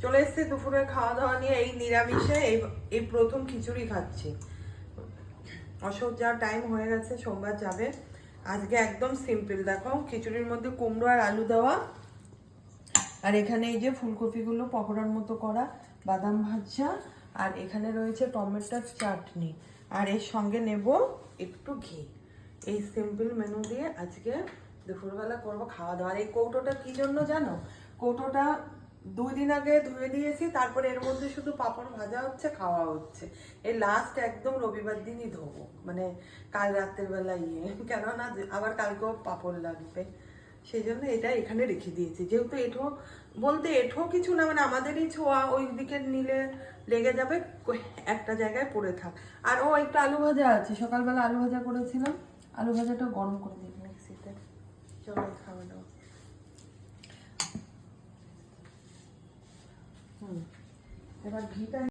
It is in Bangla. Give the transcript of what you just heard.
চলে এসেছি দুপুরে খাওয়া দাওয়া নিয়ে। এই নিরামিষে এই প্রথম খিচুড়ি খাচ্ছি। অশোক যাওয়ার টাইম হয়ে গেছে, সোমবার যাবে। আজকে একদম সিম্পল, দেখো খিচুড়ির মধ্যে কুমড়ো আর আলু দেওয়া, আর এখানে এই যে ফুলকপিগুলো পকোড়ার মতো করা, বাদাম ভাজা, আর এখানে রয়েছে টমেটোর চাটনি, আর এর সঙ্গে নেব একটু ঘি। এই সিম্পল মেনু দিয়ে আজকে দুপুরবেলা করবো খাওয়া দাওয়া। আর এই কৌটোটা কি জন্য জানো? কৌটোটা 2 দিন আগে ধুয়ে দিয়েছি, তারপরে এর মধ্যে শুধু পাঁপড় ভাজা হচ্ছে, খাওয়া হচ্ছে। এই লাস্ট একদম রবিবার দিনই ধোবো, মানে কাল রাতের বেলা কেননা আবার কালকেও পাঁপড় লাগবে, সেই জন্য এটা এখানে রেখে দিয়েছি। যেহেতু এঠো বলতে এঠো কিছু না, মানে আমাদেরই ছোঁয়া, ওই দিকে নিলে লেগে যাবে, একটা জায়গায় পড়ে থাক। আর ও একটা আলু ভাজা আছে, সকালবেলা আলু ভাজা করেছিলাম, আলু ভাজাটা গরম করে দিই মিক্সিতে। চলো খাওয়া দাওয়া। এবার ঘিটা